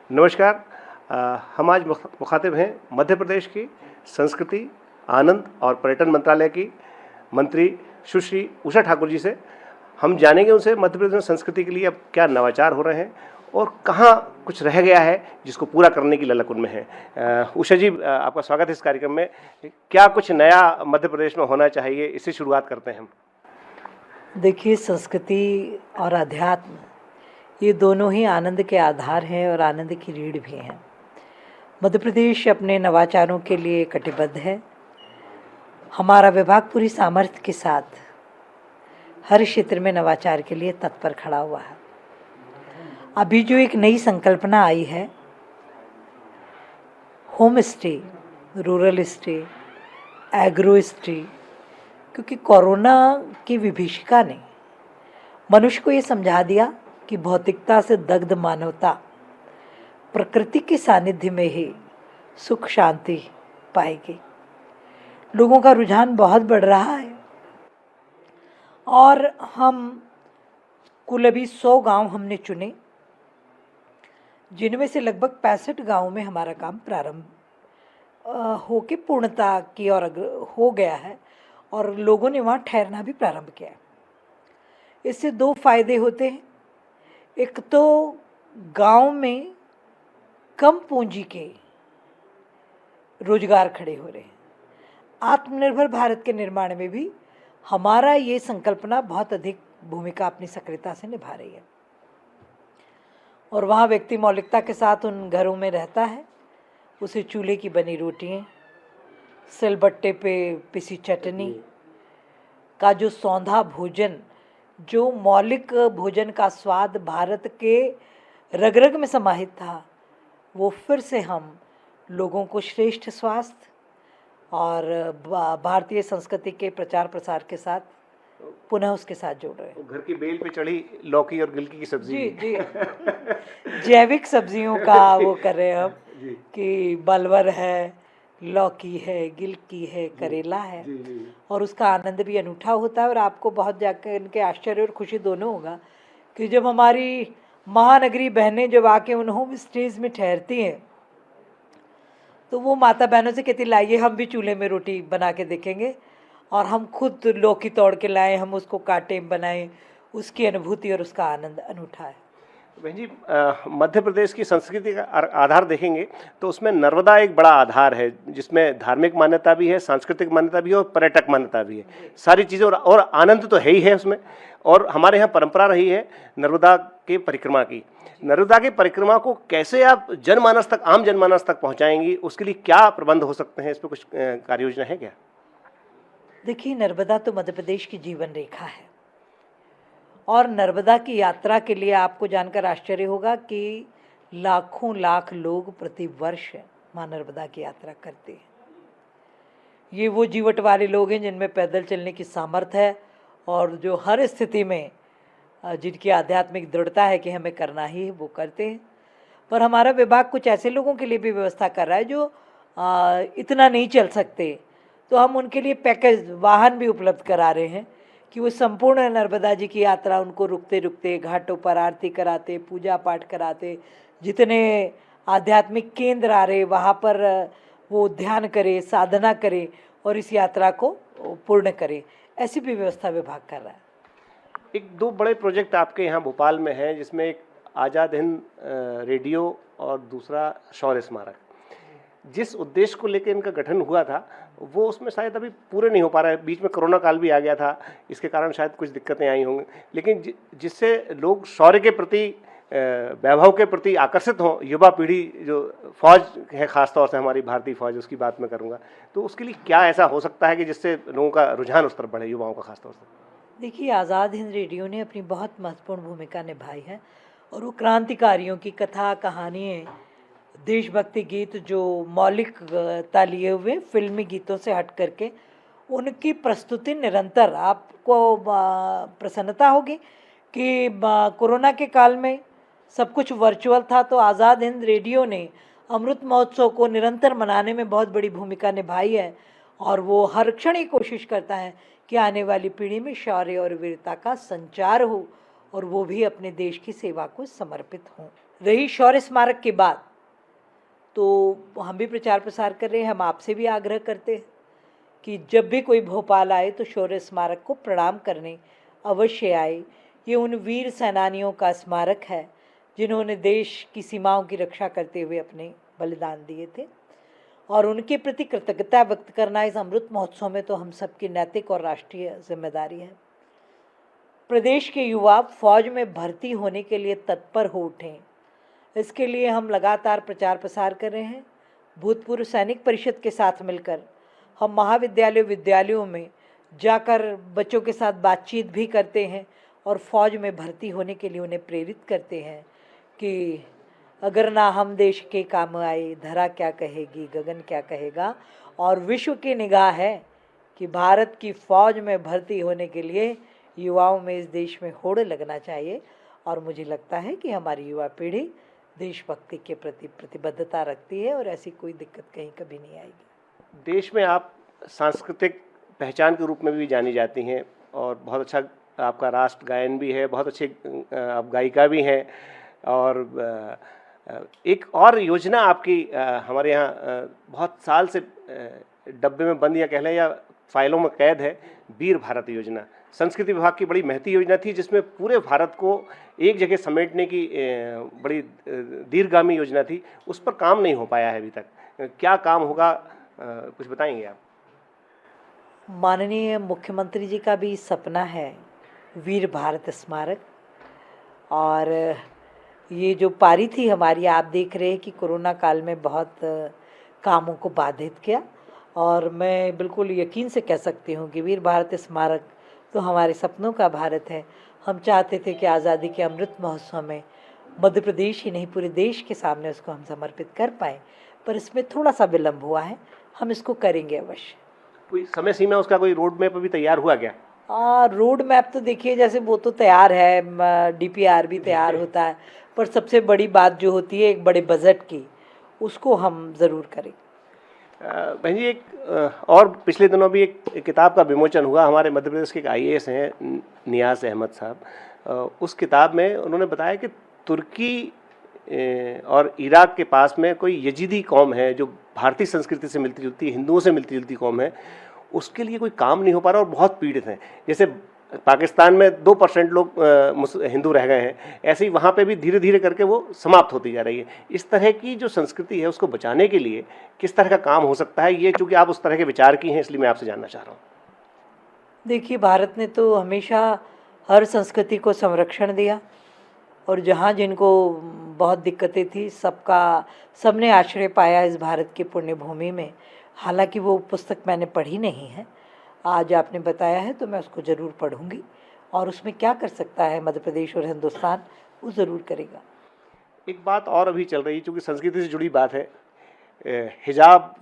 नमस्कार। हम आज मुखातिब हैं मध्य प्रदेश की संस्कृति, आनंद और पर्यटन मंत्रालय की मंत्री सुश्री उषा ठाकुर जी से। हम जानेंगे उनसे मध्य प्रदेश में संस्कृति के लिए अब क्या नवाचार हो रहे हैं और कहाँ कुछ रह गया है जिसको पूरा करने की ललक उनमें है। उषा जी, आपका स्वागत है इस कार्यक्रम में। क्या कुछ नया मध्य प्रदेश में होना चाहिए, इससे शुरुआत करते हैं हम। देखिए, संस्कृति और अध्यात्म ये दोनों ही आनंद के आधार हैं और आनंद की रीढ़ भी हैं। मध्य प्रदेश अपने नवाचारों के लिए कटिबद्ध है। हमारा विभाग पूरी सामर्थ्य के साथ हर क्षेत्र में नवाचार के लिए तत्पर खड़ा हुआ है। अभी जो एक नई संकल्पना आई है, home stay, rural stay, agro stay, क्योंकि कोरोना की विभीषिका ने मनुष्य को ये समझा दिया कि भौतिकता से दग्ध मानवता प्रकृति के सानिध्य में ही सुख शांति पाएगी। लोगों का रुझान बहुत बढ़ रहा है और हम कुल अभी 100 गांव हमने चुने, जिनमें से लगभग 65 गांवों में हमारा काम प्रारंभ होके पूर्णता की ओर हो गया है और लोगों ने वहाँ ठहरना भी प्रारंभ किया है। इससे 2 फायदे होते हैं। एक तो गांव में कम पूंजी के रोजगार खड़े हो रहे हैं। आत्मनिर्भर भारत के निर्माण में भी हमारा ये संकल्पना बहुत अधिक भूमिका अपनी सक्रियता से निभा रही है। और वहाँ व्यक्ति मौलिकता के साथ उन घरों में रहता है। उसे चूल्हे की बनी रोटियाँ, सिलबट्टे पे पिसी चटनी का जो सौंधा भोजन, जो मौलिक भोजन का स्वाद भारत के रग रग में समाहित था, वो फिर से हम लोगों को श्रेष्ठ स्वास्थ्य और भारतीय संस्कृति के प्रचार प्रसार के साथ पुनः उसके साथ जोड़ रहे हैं। घर की बेल पे चढ़ी लौकी और गिलकी की सब्जी। जी जी जैविक सब्जियों का वो कर रहे हैं हम कि बलवर है, लौकी है, गिलकी है, करेला है। और उसका आनंद भी अनूठा होता है। और आपको बहुत जाकर इनके आश्चर्य और खुशी दोनों होगा कि जब हमारी महानगरी बहनें जब आके उन होम स्टेज में ठहरती हैं तो वो माता बहनों से कहती, लाइए हम भी चूल्हे में रोटी बना के देखेंगे और हम खुद लौकी तोड़ के लाएं, हम उसको काटें, बनाएं। उसकी अनुभूति और उसका आनंद अनूठा है। बहन जी, मध्य प्रदेश की संस्कृति का आधार देखेंगे तो उसमें नर्मदा एक बड़ा आधार है, जिसमें धार्मिक मान्यता भी है, सांस्कृतिक मान्यता भी है और पर्यटक मान्यता भी है। सारी चीज़ें और आनंद तो है ही है उसमें। और हमारे यहाँ परंपरा रही है नर्मदा के परिक्रमा की। नर्मदा की परिक्रमा को कैसे आप जनमानस तक, आम जनमानस तक पहुँचाएंगी, उसके लिए क्या प्रबंध हो सकते हैं? इस पर कुछ कार्य योजना है क्या? देखिए, नर्मदा तो मध्य प्रदेश की जीवन रेखा है और नर्मदा की यात्रा के लिए आपको जानकर आश्चर्य होगा कि लाखों लाख लोग प्रति वर्ष माँ नर्मदा की यात्रा करते हैं। ये वो जीवट वाले लोग हैं जिनमें पैदल चलने की सामर्थ्य है और जो हर स्थिति में जिनकी आध्यात्मिक दृढ़ता है कि हमें करना ही है, वो करते हैं। पर हमारा विभाग कुछ ऐसे लोगों के लिए भी व्यवस्था कर रहा है जो इतना नहीं चल सकते, तो हम उनके लिए पैकेज वाहन भी उपलब्ध करा रहे हैं कि वो संपूर्ण नर्मदा जी की यात्रा उनको रुकते रुकते घाटों पर आरती कराते, पूजा पाठ कराते, जितने आध्यात्मिक केंद्र आ रहे वहाँ पर वो ध्यान करे, साधना करे और इस यात्रा को पूर्ण करे। ऐसी भी व्यवस्था विभाग कर रहा है। एक 2 बड़े प्रोजेक्ट आपके यहाँ भोपाल में हैं, जिसमें एक आज़ाद हिंद रेडियो और दूसरा शौर्य स्मारक। जिस उद्देश्य को लेकर इनका गठन हुआ था वो उसमें शायद अभी पूरे नहीं हो पा रहा है। बीच में कोरोना काल भी आ गया था, इसके कारण शायद कुछ दिक्कतें आई होंगी, लेकिन जिससे लोग शौर्य के प्रति, वैभव के प्रति आकर्षित हों, युवा पीढ़ी जो फौज है, ख़ासतौर से हमारी भारतीय फौज, उसकी बात मैं करूँगा, तो उसके लिए क्या ऐसा हो सकता है कि जिससे लोगों का रुझान उस तरफ बढ़े, युवाओं का खासतौर से? देखिए, आज़ाद हिंद रेडियो ने अपनी बहुत महत्वपूर्ण भूमिका निभाई है और वो क्रांतिकारियों की कथा, कहानियाँ, देशभक्ति गीत जो मौलिकता लिए हुए फिल्मी गीतों से हट करके उनकी प्रस्तुति निरंतर, आपको प्रसन्नता होगी कि कोरोना के काल में सब कुछ वर्चुअल था, तो आज़ाद हिंद रेडियो ने अमृत महोत्सव को निरंतर मनाने में बहुत बड़ी भूमिका निभाई है और वो हर क्षण ही कोशिश करता है कि आने वाली पीढ़ी में शौर्य और वीरता का संचार हो और वो भी अपने देश की सेवा को समर्पित हों। रही शौर्य स्मारक की बात, तो हम भी प्रचार प्रसार कर रहे हैं, हम आपसे भी आग्रह करते हैं कि जब भी कोई भोपाल आए तो शौर्य स्मारक को प्रणाम करने अवश्य आए। ये उन वीर सेनानियों का स्मारक है जिन्होंने देश की सीमाओं की रक्षा करते हुए अपने बलिदान दिए थे, और उनके प्रति कृतज्ञता व्यक्त करना इस अमृत महोत्सव में तो हम सबकी नैतिक और राष्ट्रीय जिम्मेदारी है। प्रदेश के युवा फौज में भर्ती होने के लिए तत्पर हो उठें, इसके लिए हम लगातार प्रचार प्रसार कर रहे हैं। भूतपूर्व सैनिक परिषद के साथ मिलकर हम विद्यालयों में जाकर बच्चों के साथ बातचीत भी करते हैं और फौज में भर्ती होने के लिए उन्हें प्रेरित करते हैं कि अगर ना हम देश के काम आए, धरा क्या कहेगी, गगन क्या कहेगा। और विश्व की निगाह है कि भारत की फौज में भर्ती होने के लिए युवाओं में इस देश में होड़ लगना चाहिए, और मुझे लगता है कि हमारी युवा पीढ़ी देशभक्ति के प्रति प्रतिबद्धता रखती है और ऐसी कोई दिक्कत कहीं कभी नहीं आएगी। देश में आप सांस्कृतिक पहचान के रूप में भी जानी जाती हैं और बहुत अच्छा आपका राष्ट्र गायन भी है, बहुत अच्छे आप गायिका भी हैं। और एक और योजना आपकी हमारे यहाँ बहुत साल से डब्बे में बंद या कह लें या फाइलों में कैद है, वीर भारत योजना। संस्कृति विभाग की बड़ी महती योजना थी जिसमें पूरे भारत को एक जगह समेटने की बड़ी दीर्घगामी योजना थी। उस पर काम नहीं हो पाया है अभी तक, क्या काम होगा, कुछ बताएंगे आप? माननीय मुख्यमंत्री जी का भी सपना है वीर भारत स्मारक, और ये जो पारी थी हमारी, आप देख रहे हैं कि कोरोना काल में बहुत कामों को बाधित किया, और मैं बिल्कुल यकीन से कह सकती हूँ कि वीर भारत स्मारक तो हमारे सपनों का भारत है। हम चाहते थे कि आज़ादी के अमृत महोत्सव में मध्य प्रदेश ही नहीं पूरे देश के सामने उसको हम समर्पित कर पाएँ, पर इसमें थोड़ा सा विलम्ब हुआ है, हम इसको करेंगे अवश्य। कोई समय सीमा, उसका कोई रोड मैप अभी तैयार हुआ क्या? रोड मैप तो देखिए जैसे वो तो तैयार है, DPR भी तैयार होता है, पर सबसे बड़ी बात जो होती है एक बड़े बजट की, उसको हम ज़रूर करें। बहन जी, एक और पिछले दिनों भी एक किताब का विमोचन हुआ। हमारे मध्य प्रदेश के एक IAS हैं नियाज़ अहमद साहब, उस किताब में उन्होंने बताया कि तुर्की और इराक के पास में कोई यजीदी कौम है जो भारतीय संस्कृति से मिलती जुलती, हिंदुओं से मिलती जुलती कौम है, उसके लिए कोई काम नहीं हो पा रहा और बहुत पीड़ित हैं। जैसे पाकिस्तान में 2% लोग हिंदू रह गए हैं, ऐसे ही वहाँ पे भी धीरे धीरे करके वो समाप्त होती जा रही है। इस तरह की जो संस्कृति है उसको बचाने के लिए किस तरह का काम हो सकता है, ये चूँकि आप उस तरह के विचार की हैं इसलिए मैं आपसे जानना चाह रहा हूँ। देखिए, भारत ने तो हमेशा हर संस्कृति को संरक्षण दिया, और जहाँ जिनको बहुत दिक्कतें थी सबने आश्रय पाया इस भारत की पुण्य भूमि में। हालांकि वो पुस्तक मैंने पढ़ी नहीं है, आज आपने बताया है तो मैं उसको ज़रूर पढ़ूंगी, और उसमें क्या कर सकता है मध्य प्रदेश और हिंदुस्तान, वो ज़रूर करेगा। एक बात और अभी चल रही है, चूँकि संस्कृति से जुड़ी बात है, हिजाब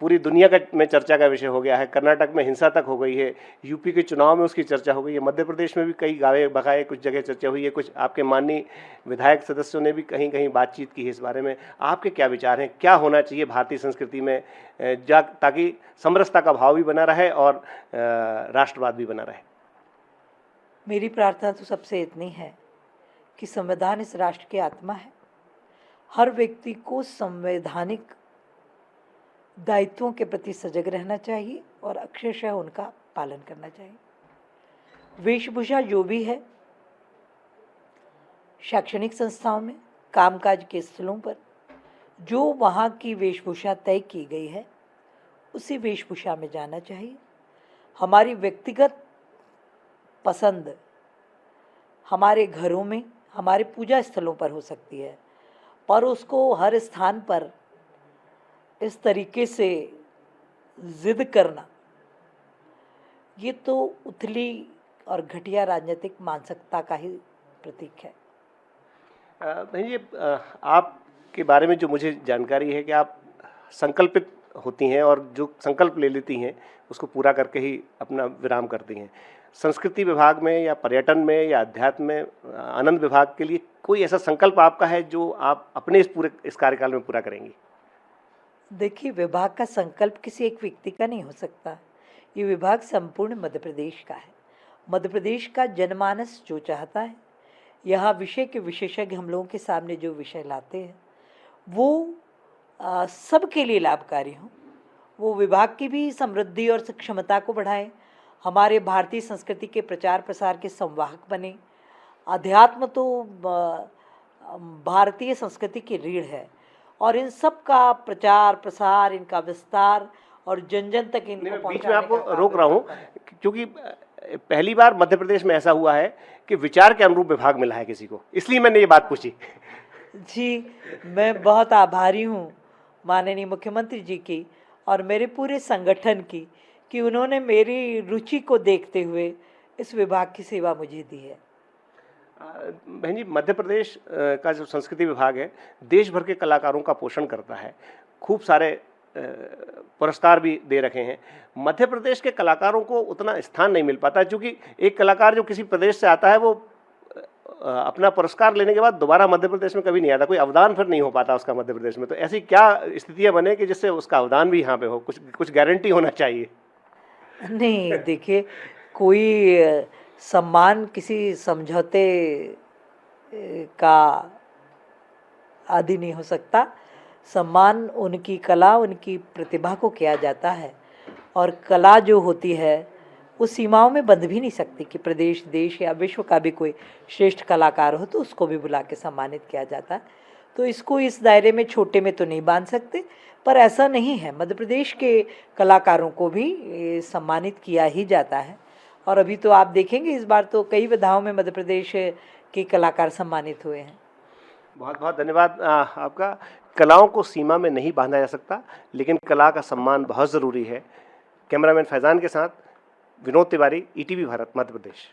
पूरी दुनिया का में चर्चा का विषय हो गया है। कर्नाटक में हिंसा तक हो गई है, यूपी के चुनाव में उसकी चर्चा हो गई है, मध्य प्रदेश में भी कई गावे बगाए कुछ जगह चर्चा हुई है, कुछ आपके माननीय विधायक सदस्यों ने भी कहीं कहीं बातचीत की है इस बारे में। आपके क्या विचार हैं, क्या होना चाहिए भारतीय संस्कृति में ताकि समरसता का भाव भी बना रहे और राष्ट्रवाद भी बना रहे? मेरी प्रार्थना तो सबसे इतनी है कि संविधान इस राष्ट्र की आत्मा है। हर व्यक्ति को संवैधानिक दायित्वों के प्रति सजग रहना चाहिए और अक्षरशः उनका पालन करना चाहिए। वेशभूषा जो भी है, शैक्षणिक संस्थाओं में, कामकाज के स्थलों पर जो वहाँ की वेशभूषा तय की गई है उसी वेशभूषा में जाना चाहिए। हमारी व्यक्तिगत पसंद हमारे घरों में, हमारे पूजा स्थलों पर हो सकती है, पर उसको हर स्थान पर इस तरीके से जिद करना, ये तो उथली और घटिया राजनीतिक मानसिकता का ही प्रतीक है। बहन जी, आपके बारे में जो मुझे जानकारी है कि आप संकल्पित होती हैं और जो संकल्प ले लेती हैं उसको पूरा करके ही अपना विराम करती हैं। संस्कृति विभाग में या पर्यटन में या अध्यात्म में, आनंद विभाग के लिए कोई ऐसा संकल्प आपका है जो आप अपने इस कार्यकाल में पूरा करेंगी? देखिए, विभाग का संकल्प किसी एक व्यक्ति का नहीं हो सकता, ये विभाग संपूर्ण मध्य प्रदेश का है। मध्य प्रदेश का जनमानस जो चाहता है, यहाँ विषय के विशेषज्ञ हम लोगों के सामने जो विषय लाते हैं वो सबके लिए लाभकारी हों, वो विभाग की भी समृद्धि और क्षमता को बढ़ाएं, हमारे भारतीय संस्कृति के प्रचार प्रसार के संवाहक बने। अध्यात्म तो भारतीय संस्कृति की रीढ़ है और इन सब का प्रचार प्रसार, इनका विस्तार और जन जन तक इनको बीच में आपको रोक रहा हूँ क्योंकि पहली बार मध्य प्रदेश में ऐसा हुआ है कि विचार के अनुरूप विभाग मिला है किसी को, इसलिए मैंने ये बात पूछी। जी, मैं बहुत आभारी हूँ माननीय मुख्यमंत्री जी की और मेरे पूरे संगठन की कि उन्होंने मेरी रुचि को देखते हुए इस विभाग की सेवा मुझे दी है। बहन जी, मध्य प्रदेश का जो संस्कृति विभाग है देश भर के कलाकारों का पोषण करता है, खूब सारे पुरस्कार भी दे रखे हैं। मध्य प्रदेश के कलाकारों को उतना स्थान नहीं मिल पाता क्योंकि एक कलाकार जो किसी प्रदेश से आता है वो अपना पुरस्कार लेने के बाद दोबारा मध्य प्रदेश में कभी नहीं आता, कोई अवदान फिर नहीं हो पाता उसका मध्य प्रदेश में। तो ऐसी क्या स्थितियां बने कि जिससे उसका अवदान भी यहाँ पे हो, कुछ गारंटी होना चाहिए। नहीं, देखिए, कोई सम्मान किसी समझौते का आदि नहीं हो सकता। सम्मान उनकी कला, उनकी प्रतिभा को किया जाता है और कला जो होती है वो सीमाओं में बंध भी नहीं सकती कि प्रदेश, देश या विश्व का भी कोई श्रेष्ठ कलाकार हो तो उसको भी बुला के सम्मानित किया जाता है। तो इसको इस दायरे में छोटे में तो नहीं बांध सकते, पर ऐसा नहीं है, मध्य प्रदेश के कलाकारों को भी सम्मानित किया ही जाता है। और अभी तो आप देखेंगे इस बार तो कई विधाओं में मध्य प्रदेश के कलाकार सम्मानित हुए हैं। बहुत बहुत धन्यवाद आपका। कलाओं को सीमा में नहीं बांधा जा सकता, लेकिन कला का सम्मान बहुत ज़रूरी है। कैमरामैन फैज़ान के साथ विनोद तिवारी, ईटीवी भारत, मध्य प्रदेश।